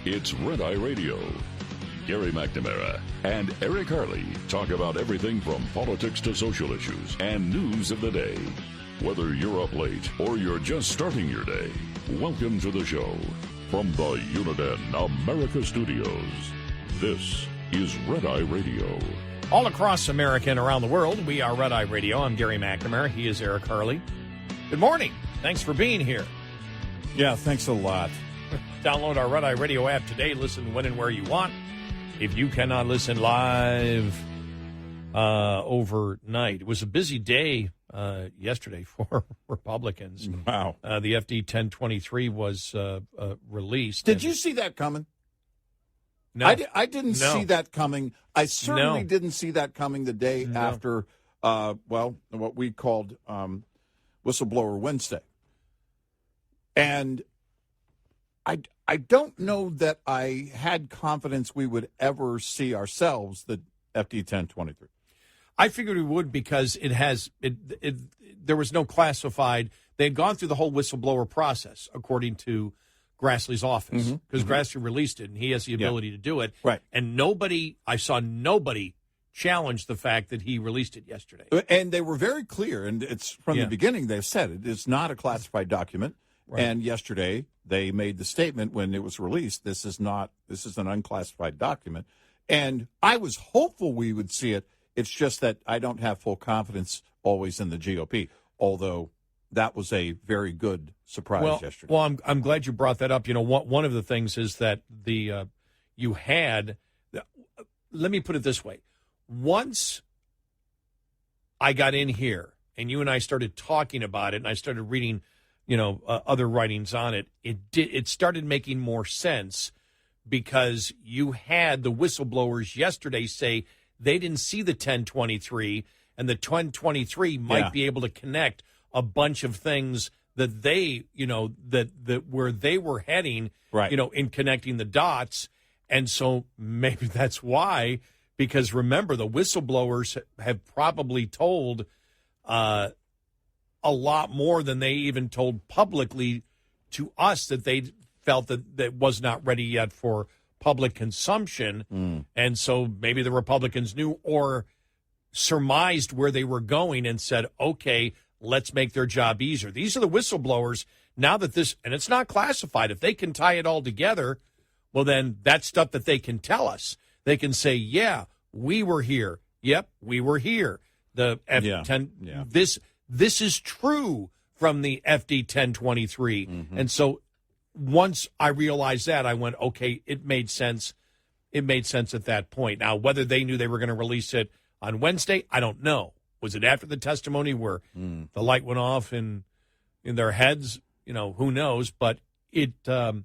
It's Red Eye Radio. Gary McNamara and Eric Harley talk about everything from politics to social issues and news of the day. Whether you're up late or you're just starting your day, welcome to the show. From the Uniden America Studios, this is Red Eye Radio. All across America and around the world, we are Red Eye Radio. I'm Gary McNamara. He is Eric Harley. Good morning. Thanks for being here. Yeah, thanks a lot. Download our Red Eye Radio app today. Listen when and where you want. If you cannot listen live overnight. It was a busy day yesterday for Republicans. Wow. The FD 1023 was released. Did you see that coming? No. I didn't see that coming. I certainly didn't see that coming the day after, what we called Whistleblower Wednesday. And I don't know that I had confidence we would ever see ourselves the FD 1023. I figured we would because there was no classified. They had gone through the whole whistleblower process, according to Grassley's office, because Grassley released it, and he has the ability to do it. Right. And I saw nobody challenge the fact that he released it yesterday. And they were very clear, and it's from the beginning they've said it. It's not a classified document. Right. And yesterday they made the statement when it was released, this is an unclassified document. And I was hopeful we would see it. It's just that I don't have full confidence always in the GOP, although that was a very good surprise yesterday. Well, I'm glad you brought that up. You know, one of the things is that you had, let me put it this way. Once I got in here and you and I started talking about it and I started reading, other writings on it, it started making more sense because you had the whistleblowers yesterday say they didn't see the 1023 and the 1023 might be able to connect a bunch of things that they, that where they were heading, in connecting the dots. And so maybe that's why, because remember, the whistleblowers have probably told a lot more than they even told publicly to us that they felt that was not ready yet for public consumption. And so maybe the Republicans knew or surmised where they were going and said, okay, let's make their job easier. These are the whistleblowers. Now that and it's not classified, if they can tie it all together, well, then that's stuff that they can tell us. They can say, yeah, we were here. Yep, we were here. The F10, this is true from the FD 1023. And so once I realized that, I went, okay, it made sense. It made sense at that point. Now, whether they knew they were going to release it on Wednesday, I don't know. Was it after the testimony where the light went off in their heads? Who knows? But it, that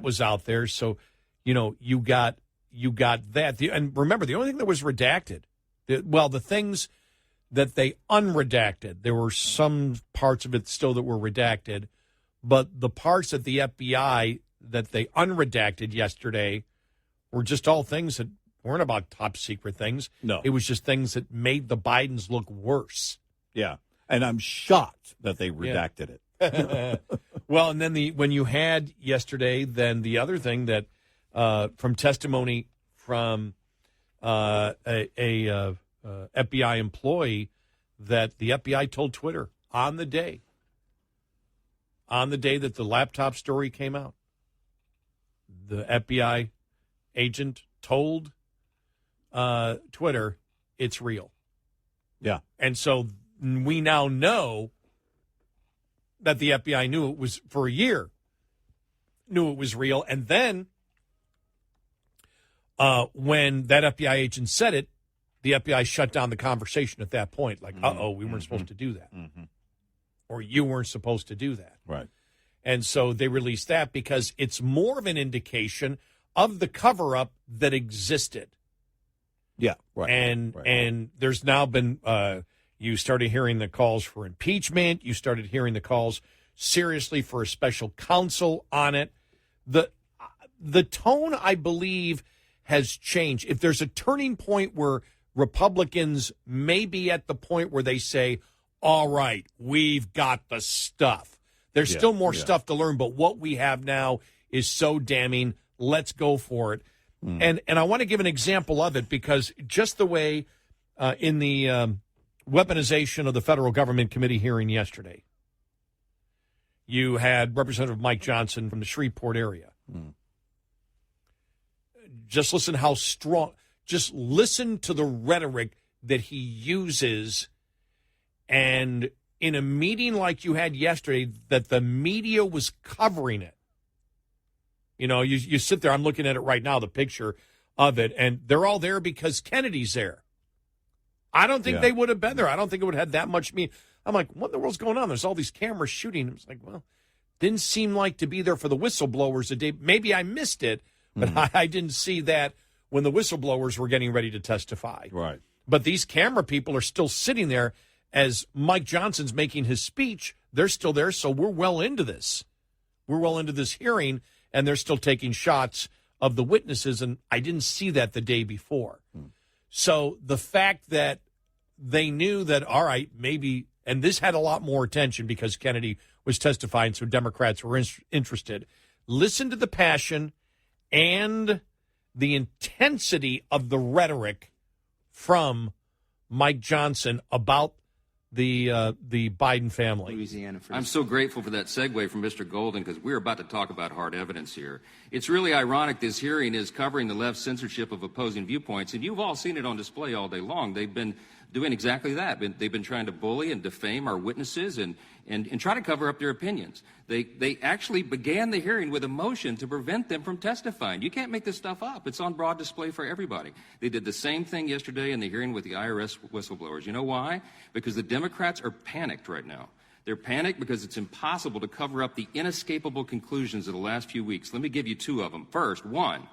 was out there. So, you got that. And remember, the only thing that was redacted, the things that they unredacted, there were some parts of it still that were redacted, but the parts that the FBI that they unredacted yesterday were just all things that weren't about top secret things. No. It was just things that made the Bidens look worse. Yeah. And I'm shocked that they redacted it. Well, and then when you had yesterday, then the other thing that from testimony from a FBI employee that the FBI told Twitter on the day that the laptop story came out, the FBI agent told Twitter it's real. Yeah. And so we now know that the FBI knew it was for a year, knew it was real. And then when that FBI agent said it, the FBI shut down the conversation at that point. Like, we weren't supposed to do that. Or you weren't supposed to do that. Right. And so they released that because it's more of an indication of the cover-up that existed. Yeah. Right. And there's now been, you started hearing the calls for impeachment. You started hearing the calls seriously for a special counsel on it. The tone, I believe, has changed. If there's a turning point where Republicans may be at the point where they say, all right, we've got the stuff. There's still more stuff to learn, but what we have now is so damning. Let's go for it. And I want to give an example of it because just the way in the weaponization of the federal government committee hearing yesterday, you had Representative Mike Johnson from the Shreveport area. Just listen how strong, just listen to the rhetoric that he uses. And in a meeting like you had yesterday, that the media was covering it. You know, you sit there, I'm looking at it right now, the picture of it, and they're all there because Kennedy's there. I don't think they would have been there. I don't think it would have had that much mean. I'm like, what in the world's going on? There's all these cameras shooting. It's like, well, didn't seem like to be there for the whistleblowers a day. Maybe I missed it, but I didn't see that when the whistleblowers were getting ready to testify. Right. But these camera people are still sitting there as Mike Johnson's making his speech. They're still there, so we're well into this. We're well into this hearing, and they're still taking shots of the witnesses, and I didn't see that the day before. So the fact that they knew that, all right, maybe, and this had a lot more attention because Kennedy was testifying, so Democrats were interested. Listen to the passion and the intensity of the rhetoric from Mike Johnson about the Biden family. Louisiana first. I'm so grateful for that segue from Mr. Golden because we're about to talk about hard evidence here. It's really ironic this hearing is covering the left's censorship of opposing viewpoints, and you've all seen it on display all day long. They've been doing exactly that. They've been trying to bully and defame our witnesses and try to cover up their opinions. They actually began the hearing with a motion to prevent them from testifying. You can't make this stuff up. It's on broad display for everybody. They did the same thing yesterday in the hearing with the IRS whistleblowers. You know why? Because the Democrats are panicked right now. They're panicked because it's impossible to cover up the inescapable conclusions of the last few weeks. Let me give you two of them. First, one,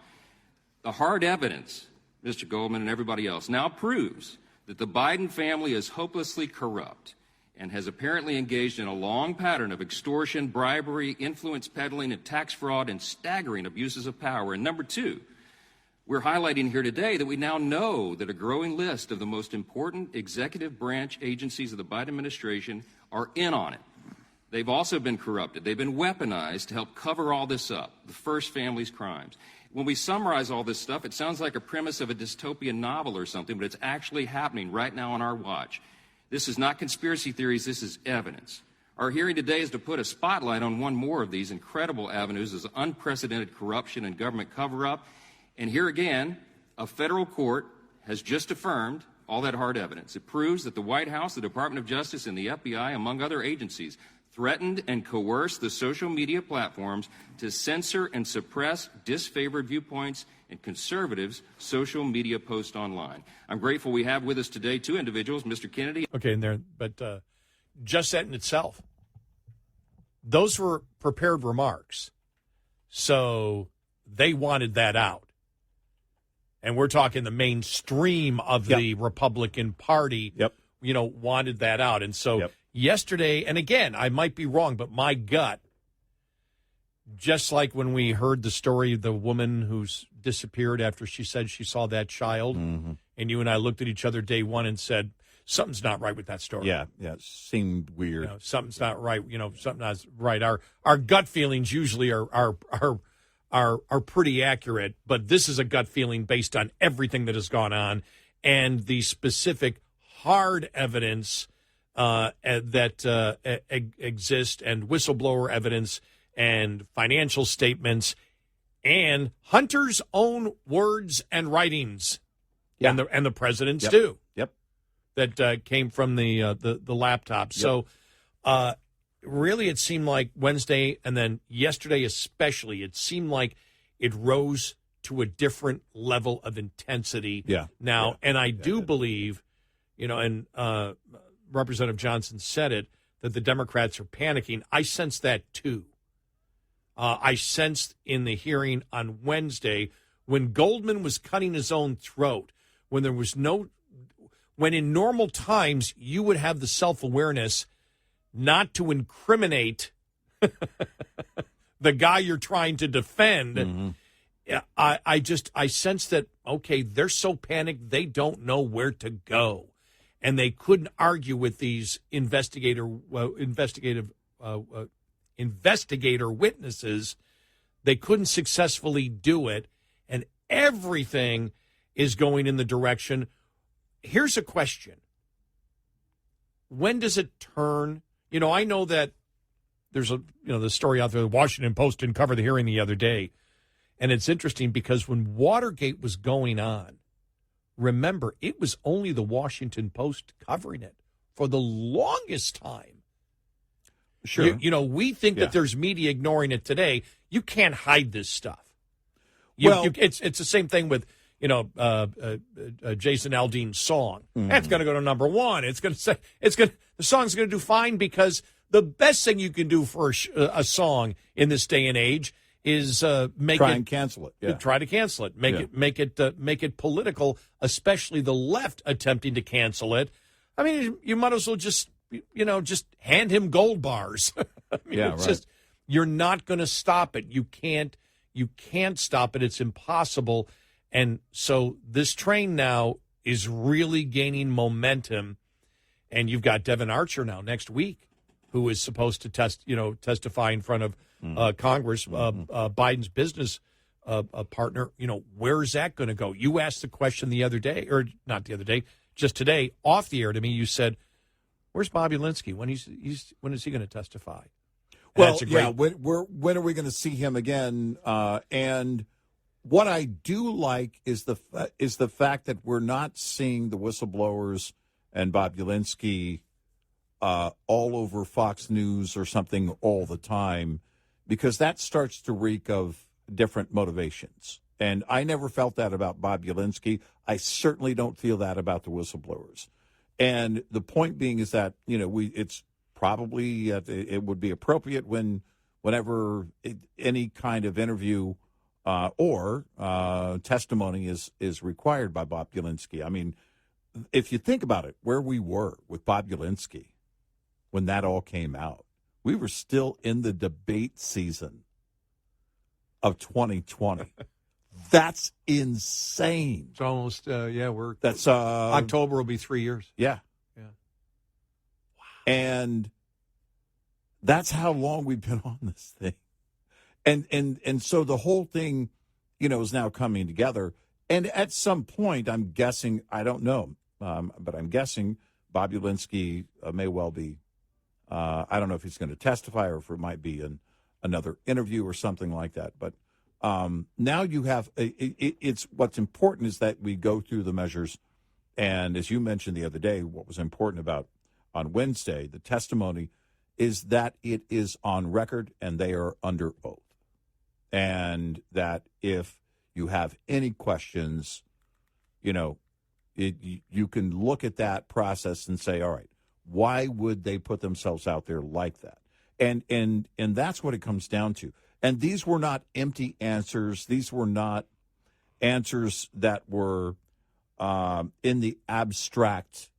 the hard evidence, Mr. Goldman and everybody else, now proves that the Biden family is hopelessly corrupt and has apparently engaged in a long pattern of extortion, bribery, influence peddling, and tax fraud and staggering abuses of power. And number two, we're highlighting here today that we now know that a growing list of the most important executive branch agencies of the Biden administration are in on it. They've also been corrupted. They've been weaponized to help cover all this up, the first family's crimes. When we summarize all this stuff, it sounds like a premise of a dystopian novel or something, but it's actually happening right now on our watch. This is not conspiracy theories, this is evidence. Our hearing today is to put a spotlight on one more of these incredible avenues of unprecedented corruption and government cover-up. And here again, a federal court has just affirmed all that hard evidence. It proves that the White House, the Department of Justice, and the FBI, among other agencies, threatened and coerced the social media platforms to censor and suppress disfavored viewpoints and conservatives' social media posts online. I'm grateful we have with us today two individuals, Mr. Kennedy. Okay, but just that in itself, those were prepared remarks. So they wanted that out. And we're talking the mainstream of the Republican Party, wanted that out. And so yesterday, and again, I might be wrong, but my gut, just like when we heard the story of the woman who's disappeared after she said she saw that child, and you and I looked at each other day one and said, something's not right with that story. Yeah, it seemed weird. Something's not right. Something's not right. Our gut feelings usually are pretty accurate, but this is a gut feeling based on everything that has gone on and the specific hard evidence that exist and whistleblower evidence and financial statements and Hunter's own words and writings and the president's too. That came from the laptop. So really it seemed like Wednesday and then yesterday especially, it seemed like it rose to a different level of intensity now. And I do believe, and Representative Johnson said it, that the Democrats are panicking. I sense that too. I sensed in the hearing on Wednesday when Goldman was cutting his own throat, when there was when in normal times you would have the self-awareness not to incriminate the guy you're trying to defend. I sense that, okay, they're so panicked they don't know where to go. And they couldn't argue with these investigator witnesses They couldn't successfully do it, and everything is going in the direction. Here's a question. When does it turn? I know that there's the story out there, the Washington Post didn't cover the hearing the other day. And it's interesting because when Watergate was going on, remember, it was only the Washington Post covering it for the longest time. Sure. We think that there's media ignoring it today. You can't hide this stuff. It's the same thing with, Jason Aldean's song. That's going to go to number one. The song's going to do fine because the best thing you can do for a song in this day and age is try and cancel it. Yeah. Try to cancel it. Make it political, especially the left attempting to cancel it. I mean, you might as well just hand him gold bars. Just you're not going to stop it. You can't stop it. It's impossible. And so this train now is really gaining momentum, and you've got Devin Archer now next week, who is supposed to testify in front of Congress, Biden's business partner. Where's that going to go? You asked the question the other day, or not the other day, just today, off the air to me. You said, "Where's Bobby Linsky? When is he going to testify?" Well, when are we going to see him again? And what I do like is the fact that we're not seeing the whistleblowers and Bob Ulinsky all over Fox News or something all the time, because that starts to reek of different motivations. And I never felt that about Bob Ulinsky. I certainly don't feel that about the whistleblowers. And the point being is that, it's probably it would be appropriate whenever any kind of interview or testimony is required by Bob Ulinsky. I mean, if you think about it, where we were with Bob Ulinsky when that all came out, we were still in the debate season of 2020. That's insane. It's almost, that's October will be 3 years. Yeah. Yeah. Wow. And that's how long we've been on this thing. And so the whole thing, is now coming together. And at some point, I'm guessing, I don't know, but I'm guessing Bob Ulinsky may well be, I don't know if he's going to testify or if it might be another interview or something like that. But now you have, it's what's important is that we go through the measures. And as you mentioned the other day, what was important about on Wednesday, the testimony is that it is on record and they are under oath. And that if you have any questions, you can look at that process and say, all right, why would they put themselves out there like that? And that's what it comes down to. And these were not empty answers. These were not answers that were in the abstract.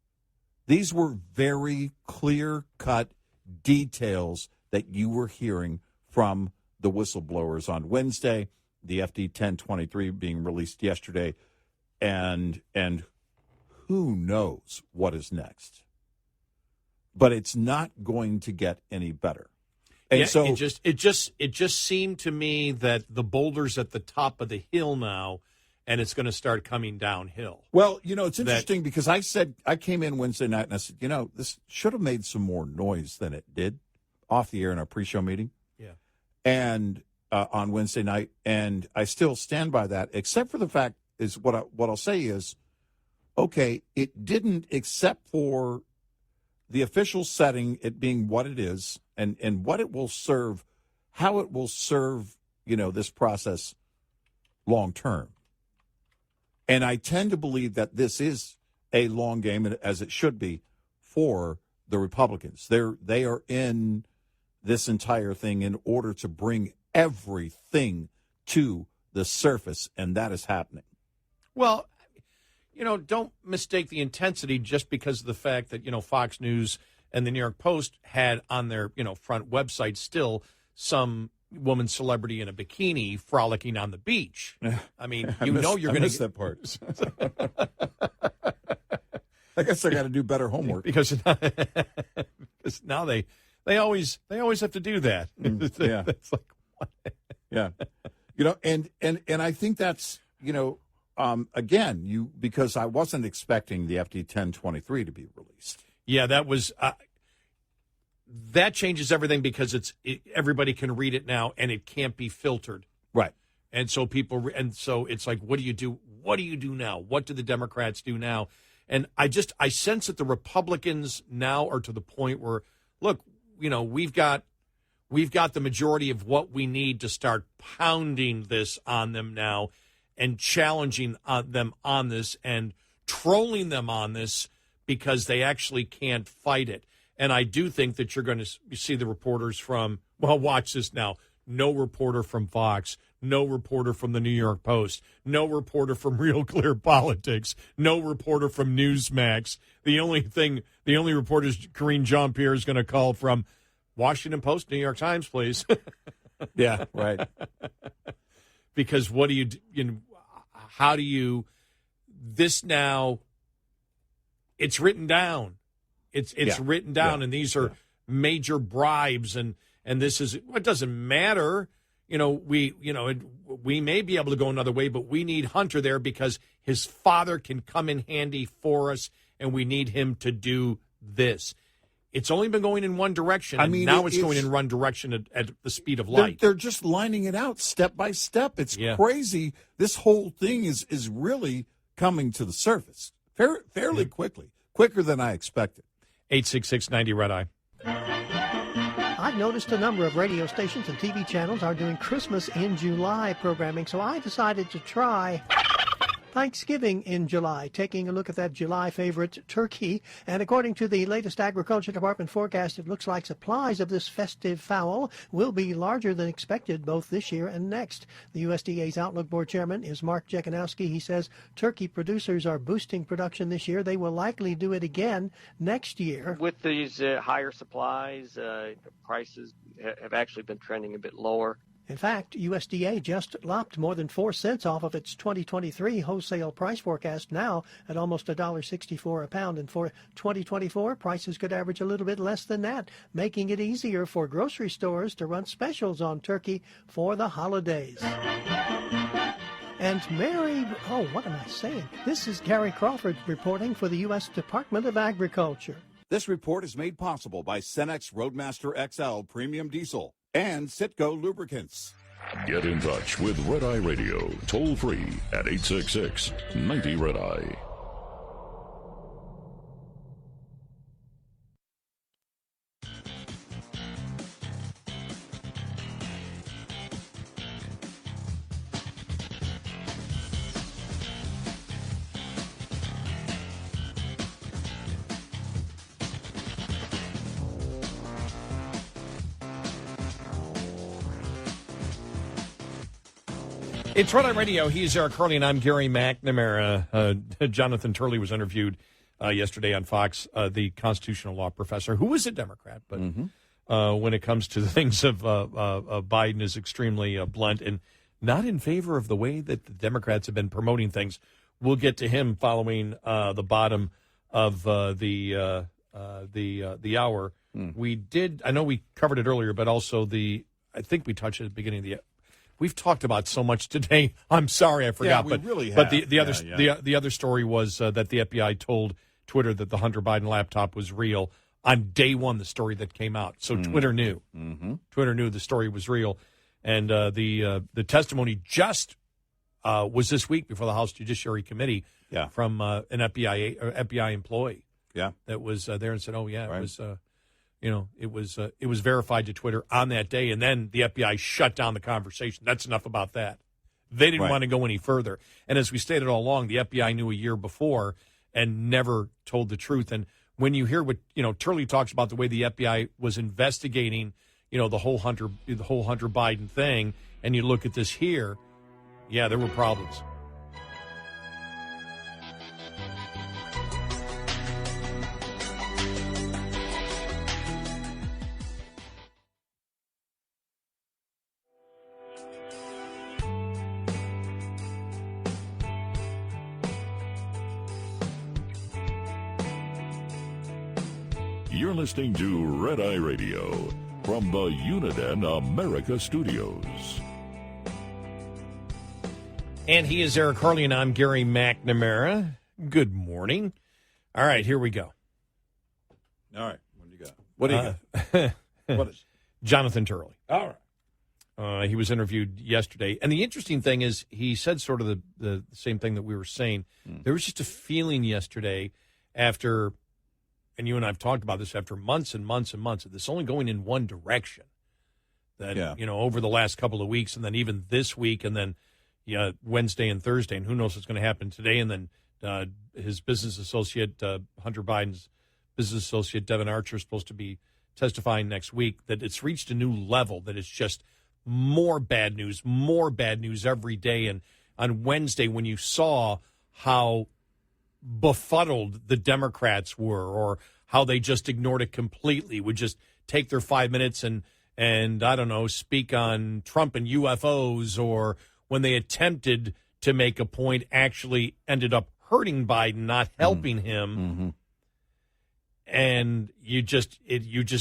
These were very clear-cut details that you were hearing from the whistleblowers on Wednesday, the FD 1023 being released yesterday, and who knows what is next. But it's not going to get any better. And so it just seemed to me that the boulder's at the top of the hill now, and it's going to start coming downhill. Well, it's interesting because I came in Wednesday night and I said, this should have made some more noise than it did off the air in our pre-show meeting. Yeah. And on Wednesday night, and I still stand by that, except for the fact is what I'll say is, okay, it didn't, except for the official setting, it being what it is, and what it will serve, how it will serve, this process long term. And I tend to believe that this is a long game, as it should be, for the Republicans. They are in this entire thing in order to bring everything to the surface, and that is happening. Well, don't mistake the intensity just because of the fact that, Fox News and the New York Post had on their, front website still some woman celebrity in a bikini frolicking on the beach. I mean, you're going to miss that part. I guess I got to do better homework because now they always have to do that. Yeah. It's like, what? Yeah. And I think that's, again, because I wasn't expecting the FD 1023 to be released. Yeah, that was that changes everything because everybody can read it now and it can't be filtered. Right. And so so it's like, what do you do? What do you do now? What do the Democrats do now? And I sense that the Republicans now are to the point where, look, we've got the majority of what we need to start pounding this on them now and challenging them on this and trolling them on this because they actually can't fight it. And I do think that you're going to see the reporters from, well, watch this now. No reporter from Fox, no reporter from the New York Post, no reporter from Real Clear Politics, no reporter from Newsmax. The only reporter is Karine Jean-Pierre is going to call from Washington Post, New York Times, please. Yeah, right. Because what do you how do you, this now, it's written down. It's written down, and these are major bribes, and this is, it doesn't matter. We may be able to go another way, but we need Hunter there because his father can come in handy for us, and we need him to do this. It's only been going in one direction, and now it's going in one direction at the speed of light. They're just lining it out step by step. It's crazy. This whole thing is really coming to the surface fairly quickly, quicker than I expected. 866-90 Red Eye. I've noticed a number of radio stations and TV channels are doing Christmas in July programming, so I decided to try Thanksgiving in July, taking a look at that July favorite, turkey. And according to the latest Agriculture Department forecast, it looks like supplies of this festive fowl will be larger than expected both this year and next. The USDA's Outlook Board Chairman is Mark Jekanowski. He says turkey producers are boosting production this year. They will likely do it again next year. With these higher supplies, prices have actually been trending a bit lower. In fact, USDA just lopped more than 4 cents off of its 2023 wholesale price forecast, now at almost $1.64 a pound. And for 2024, prices could average a little bit less than that, making it easier for grocery stores to run specials on turkey for the holidays. And what am I saying? This is Gary Crawford reporting for the U.S. Department of Agriculture. This report is made possible by Cenex Roadmaster XL Premium Diesel and Citgo Lubricants. Get in touch with Red Eye Radio, toll free at 866-90 Red Eye. It's Red Eye Radio. He's Eric Hurley, and I'm Gary McNamara. Jonathan Turley was interviewed yesterday on Fox, the constitutional law professor, who is a Democrat, but when it comes to the things of Biden is extremely blunt and not in favor of the way that the Democrats have been promoting things. We'll get to him following the bottom of the hour. We did. I know we covered it earlier, but also I think we touched it at the beginning of the. We've talked about so much today. I'm sorry, I forgot. Yeah, we really have. But the other story was that the FBI told Twitter that the Hunter Biden laptop was real on day one. The story that came out, so Twitter knew. Twitter knew the story was real, and the testimony just was this week before the House Judiciary Committee from an FBI employee. That was there and said, "Oh yeah, right. It was." It was verified to Twitter on that day, and then the FBI shut down the conversation. That's enough about that. They didn't want to go any further. And as we stated all along, the FBI knew a year before and never told the truth. And when you hear what Turley talks about the way the FBI was investigating, the whole Hunter Biden thing, and you look at this here, there were problems. You're listening to Red Eye Radio from the Uniden America Studios. And he is Eric Harley, and I'm Gary McNamara. Good morning. All right, here we go. All right, what do you got? What do you got? What is Jonathan Turley. All right. He was interviewed yesterday. And the interesting thing is he said sort of the same thing that we were saying. There was just a feeling yesterday after, and you and I have talked about this, after months and months and months of this only going in one direction. That, over the last couple of weeks, and then even this week, and then Wednesday and Thursday, and who knows what's going to happen today. And then his business associate, Hunter Biden's business associate, Devin Archer, is supposed to be testifying next week, that it's reached a new level, that it's just more bad news every day. And on Wednesday, when you saw how befuddled the Democrats were, or how they just ignored it completely, would just take their 5 minutes and I don't know, speak on Trump and UFOs, or when they attempted to make a point, actually ended up hurting Biden, not helping him. Mm-hmm. And you just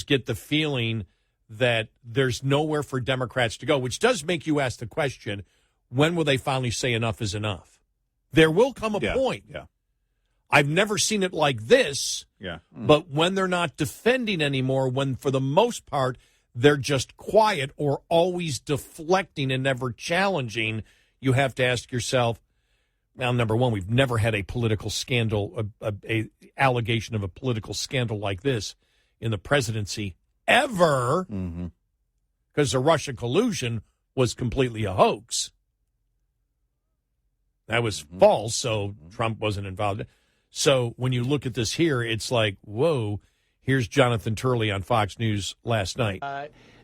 get the feeling that there's nowhere for Democrats to go, which does make you ask the question, when will they finally say enough is enough? There will come a point. Yeah. I've never seen it like this. Yeah. But when they're not defending anymore, when for the most part they're just quiet or always deflecting and never challenging, you have to ask yourself, well, number one, we've never had a political scandal, a allegation of a political scandal like this in the presidency ever, because the Russia collusion was completely a hoax. That was false, so Trump wasn't involved. So when you look at this here, it's like, whoa, here's Jonathan Turley on Fox News last night.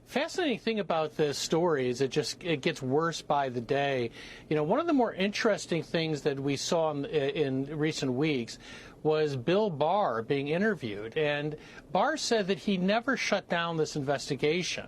Fascinating thing about this story is it gets worse by the day. One of the more interesting things that we saw in recent weeks was Bill Barr being interviewed. And Barr said that he never shut down this investigation.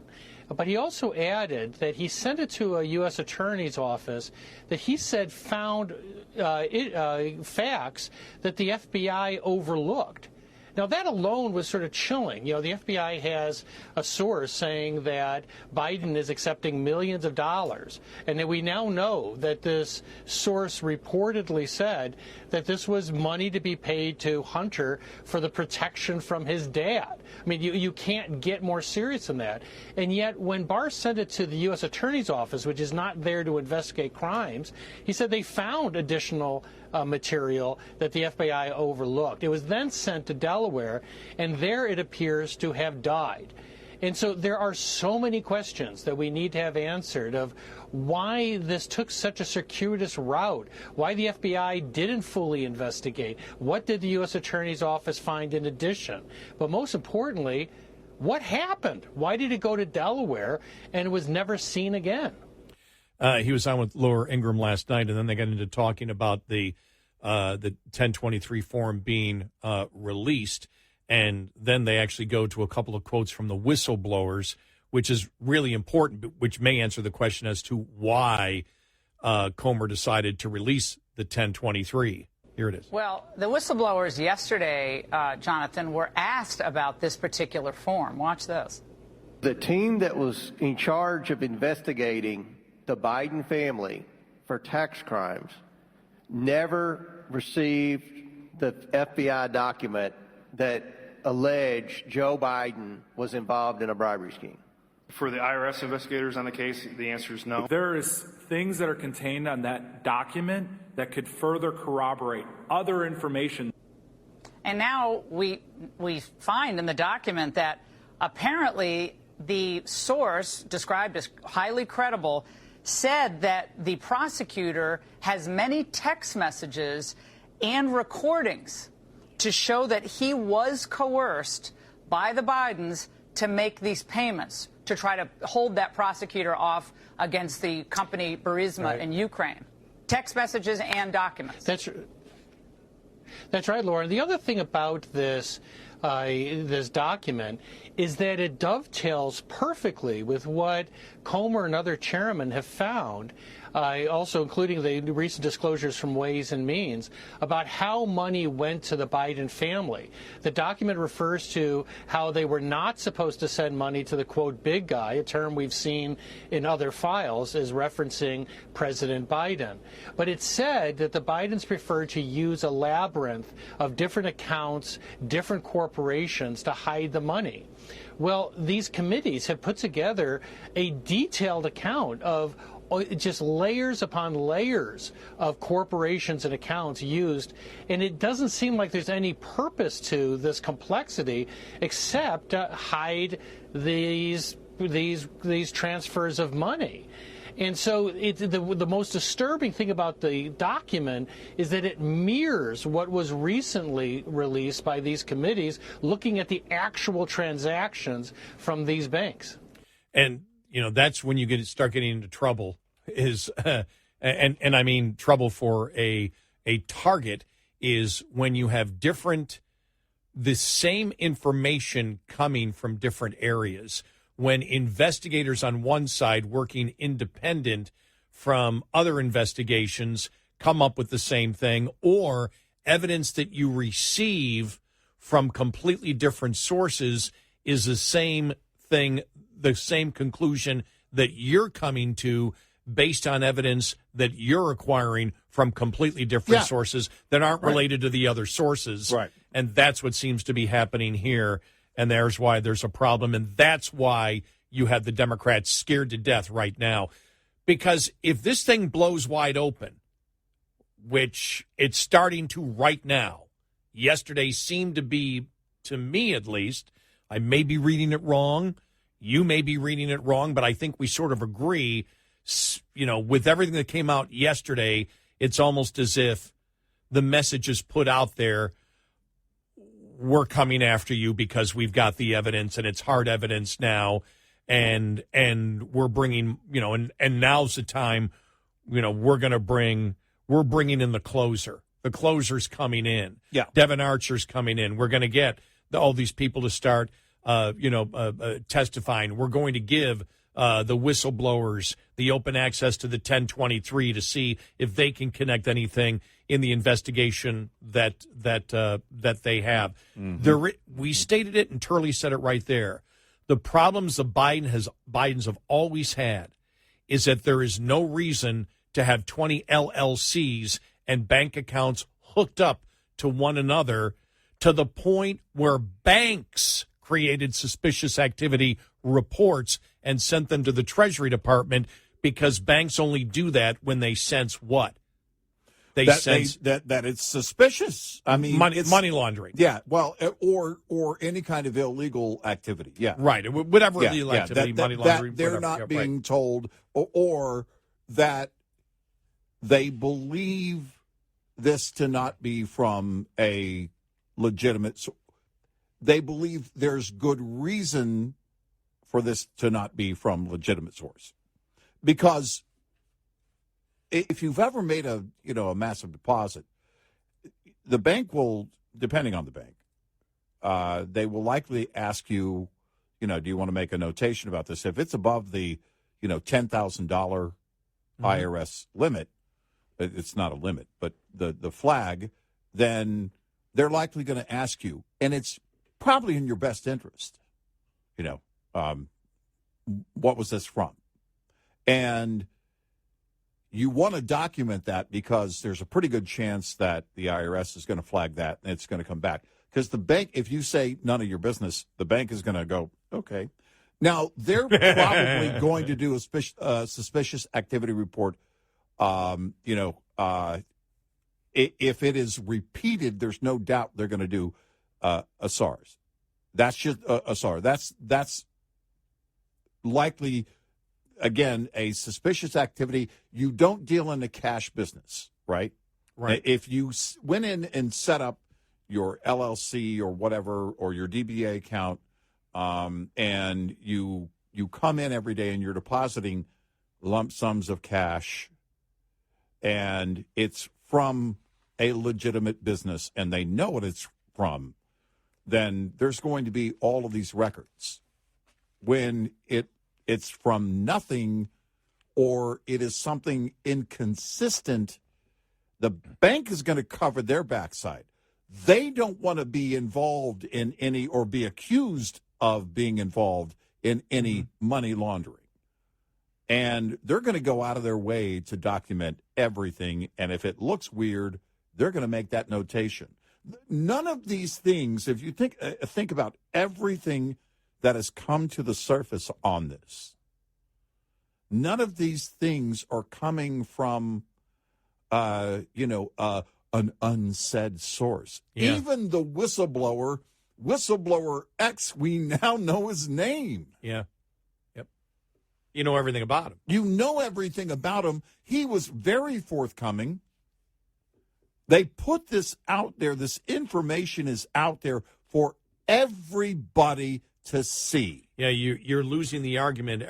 But he also added that he sent it to a U.S. attorney's office that he said found facts that the FBI overlooked. Now, that alone was sort of chilling. The FBI has a source saying that Biden is accepting millions of dollars. And that we now know that this source reportedly said that this was money to be paid to Hunter for the protection from his dad. I mean, you can't get more serious than that. And yet, when Barr sent it to the U.S. Attorney's Office, which is not there to investigate crimes, he said they found additional material that the FBI overlooked. It was then sent to Delaware, and there it appears to have died. And so there are so many questions that we need to have answered of why this took such a circuitous route, why the FBI didn't fully investigate, what did the U.S. Attorney's Office find in addition, but most importantly, what happened? Why did it go to Delaware and it was never seen again? He was on with Laura Ingraham last night, and then they got into talking about the 1023 form being released, and then they actually go to a couple of quotes from the whistleblowers, which is really important, which may answer the question as to why Comer decided to release the 1023. Here it is. Well, the whistleblowers yesterday, Jonathan, were asked about this particular form. Watch this. The team that was in charge of investigating the Biden family for tax crimes never received the FBI document that alleged Joe Biden was involved in a bribery scheme. For the IRS investigators on the case, the answer is no. There is things that are contained on that document that could further corroborate other information. And now we find in the document that apparently the source, described as highly credible, said that the prosecutor has many text messages and recordings to show that he was coerced by the Bidens to make these payments, to try to hold that prosecutor off against the company Burisma in Ukraine. Text messages and documents. That's right, Laura. The other thing about this this document is that it dovetails perfectly with what Comer and other chairmen have found, also including the recent disclosures from Ways and Means, about how money went to the Biden family. The document refers to how they were not supposed to send money to the, quote, big guy, a term we've seen in other files as referencing President Biden. But it said that the Bidens preferred to use a labyrinth of different accounts, different corporations to hide the money. Well, these committees have put together a detailed account of just layers upon layers of corporations and accounts used, and it doesn't seem like there's any purpose to this complexity except to hide these transfers of money. And so the most disturbing thing about the document is that it mirrors what was recently released by these committees looking at the actual transactions from these banks. And, that's when you start getting into trouble is, and I mean trouble for a target is when you have the same information coming from different areas. When investigators on one side working independent from other investigations come up with the same thing, or evidence that you receive from completely different sources is the same thing, the same conclusion that you're coming to based on evidence that you're acquiring from completely different sources that aren't related to the other sources. Right. And that's what seems to be happening here. And there's why there's a problem. And that's why you have the Democrats scared to death right now. Because if this thing blows wide open, which it's starting to right now, yesterday seemed to be, to me at least, I may be reading it wrong, you may be reading it wrong, but I think we sort of agree, with everything that came out yesterday, it's almost as if the message is put out there, we're coming after you because we've got the evidence and it's hard evidence now, and we're bringing, and now's the time, we're bringing in the closer. The closer's coming in. Yeah. Devin Archer's coming in. We're going to get all these people to start, testifying. We're going to give the whistleblowers the open access to the 1023 to see if they can connect anything in the investigation that they have. Mm-hmm. We stated it, and Turley said it right there. The problems the Bidens have always had is that there is no reason to have 20 LLCs and bank accounts hooked up to one another to the point where banks created suspicious activity reports and sent them to the Treasury Department, because banks only do that when they sense what? That it's suspicious. I mean, money laundering. Yeah, well, or any kind of illegal activity. Yeah, right. Whatever illegal activity, money laundering. That they're not being told, or that they believe this to not be from a legitimate. They believe there's good reason for this to not be from legitimate source, because if you've ever made a massive deposit, the bank will, depending on the bank, they will likely ask you, do you want to make a notation about this? If it's above the, $10,000 IRS limit, it's not a limit, but the flag, then they're likely going to ask you, and it's probably in your best interest, what was this from? And you want to document that because there's a pretty good chance that the IRS is going to flag that and it's going to come back. Because the bank, if you say none of your business, the bank is going to go, okay. Now, they're probably going to do a suspicious activity report. If it is repeated, there's no doubt they're going to do a SARS. That's just a SARS. That's likely, again, a suspicious activity. You don't deal in the cash business, right? Right. If you went in and set up your LLC or whatever, or your DBA account, and you come in every day and you're depositing lump sums of cash, and it's from a legitimate business and they know what it's from, then there's going to be all of these records. When it's from nothing or it is something inconsistent, the bank is going to cover their backside. They don't want to be involved in any or be accused of being involved in any money laundering. And they're going to go out of their way to document everything. And if it looks weird, they're going to make that notation. None of these things, if you think about everything that has come to the surface on this, none of these things are coming from, an unsaid source. Yeah. Even the whistleblower X, we now know his name. Yeah. Yep. You know everything about him. You know everything about him. He was very forthcoming. They put this out there. This information is out there for everybody to see. Yeah, you're losing the argument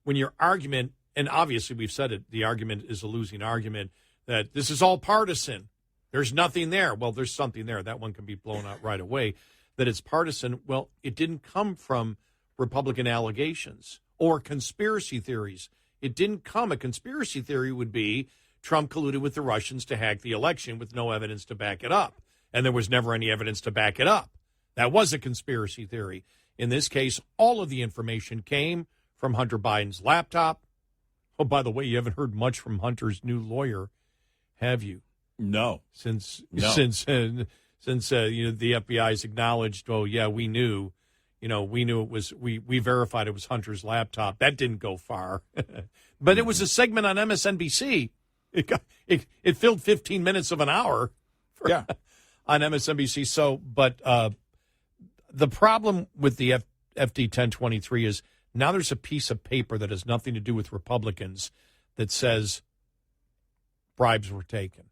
when your argument, and obviously we've said it, the argument is a losing argument, that this is all partisan. There's nothing there. Well, there's something there. That one can be blown out right away. That it's partisan. Well, it didn't come from Republican allegations or conspiracy theories. It didn't come. A conspiracy theory would be Trump colluded with the Russians to hack the election with no evidence to back it up. And there was never any evidence to back it up. That was a conspiracy theory. In this case, all of the information came from Hunter Biden's laptop. Oh, by the way, you haven't heard much from Hunter's new lawyer, have you? No. Since the FBI's acknowledged, oh, yeah, we knew it was, we verified it was Hunter's laptop. That didn't go far. But it was a segment on MSNBC. It filled 15 minutes of an hour on MSNBC. So, but the problem with the FD 1023 is now there's a piece of paper that has nothing to do with Republicans that says bribes were taken.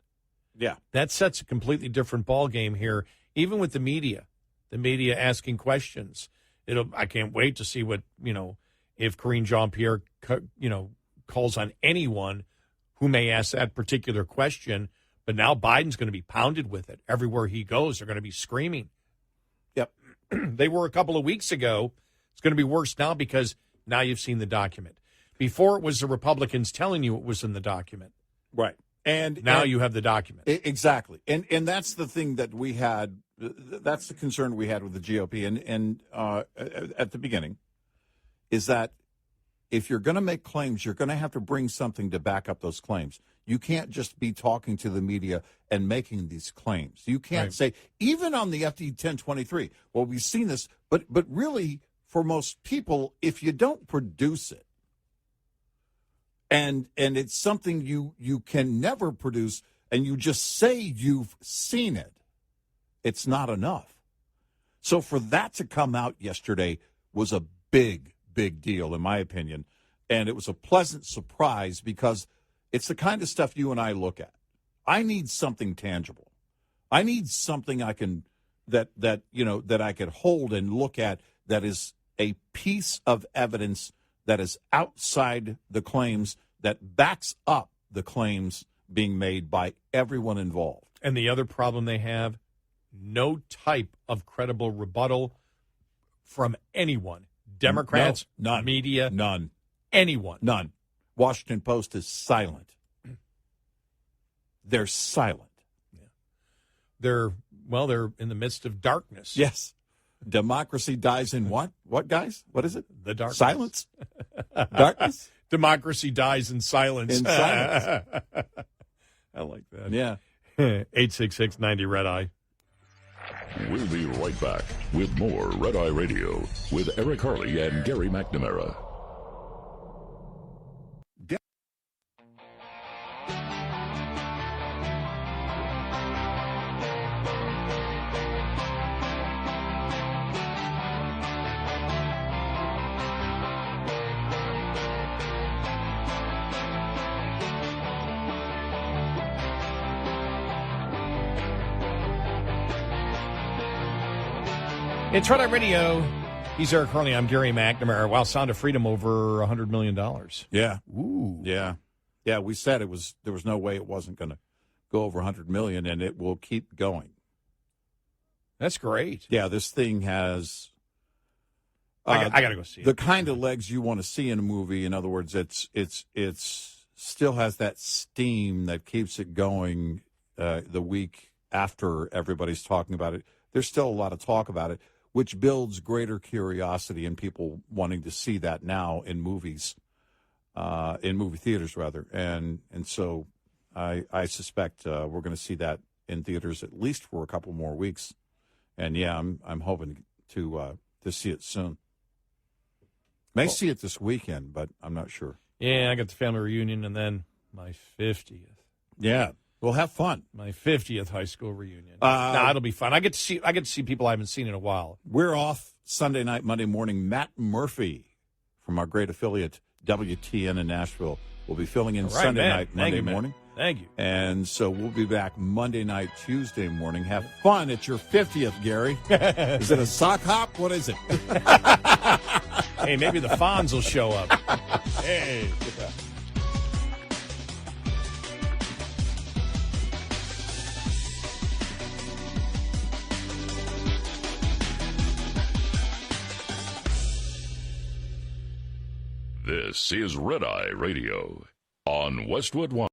Yeah. That sets a completely different ballgame here, even with the media asking questions. I can't wait to see what, if Karine Jean-Pierre, calls on anyone who may ask that particular question. But now Biden's going to be pounded with it. Everywhere he goes, they're going to be screaming. Yep. They were a couple of weeks ago. It's going to be worse now because now you've seen the document. Before it was the Republicans telling you it was in the document. Right. And now you have the document. Exactly. And that's the thing that we had. That's the concern we had with the GOP and at the beginning is that if you're going to make claims, you're going to have to bring something to back up those claims. You can't just be talking to the media and making these claims. You can't say, even on the FD 1023, well, we've seen this, but really, for most people, if you don't produce it, and it's something you can never produce, and you just say you've seen it, it's not enough. So for that to come out yesterday was a big, big deal, in my opinion. And it was a pleasant surprise because it's the kind of stuff you and I look at. I need something tangible. I need something I can that I could hold and look at that is a piece of evidence that is outside the claims, that backs up the claims being made by everyone involved. And the other problem they have, no type of credible rebuttal from anyone. Democrats, none. Media, none. Anyone. None. Washington Post is silent. They're silent. Yeah. They're in the midst of darkness. Yes. Democracy dies in what? What, guys? What is it? The darkness. Silence? Darkness? Democracy dies in silence. In silence. I like that. Yeah. 866-90-RED-EYE. We'll be right back with more Red Eye Radio with Eric Harley and Gary McNamara. It's Red Eye Radio. He's Eric Harley. I'm Gary McNamara. Wow, Sound of Freedom over $100 million. Yeah. Ooh. Yeah. Yeah, we said there was no way it wasn't going to go over $100 million, and it will keep going. That's great. Yeah, this thing has. I got to go see it. The kind of legs you want to see in a movie. In other words, it's still has that steam that keeps it going the week after everybody's talking about it. There's still a lot of talk about it, which builds greater curiosity in people wanting to see that now in movies, in movie theaters rather. And so I suspect we're going to see that in theaters at least for a couple more weeks. And yeah, I'm hoping to see it soon. May see it this weekend, but I'm not sure. Yeah, I got the family reunion and then my 50th. Yeah, we'll have fun. My 50th high school reunion. It'll be fun. I get to see people I haven't seen in a while. We're off Sunday night, Monday morning. Matt Murphy from our great affiliate WTN in Nashville will be filling in Sunday night, Monday morning. Thank you. And so we'll be back Monday night, Tuesday morning. Have fun. It's your 50th, Gary. Is it a sock hop? What is it? Hey, maybe the Fonz will show up. Hey. This is Red Eye Radio on Westwood One.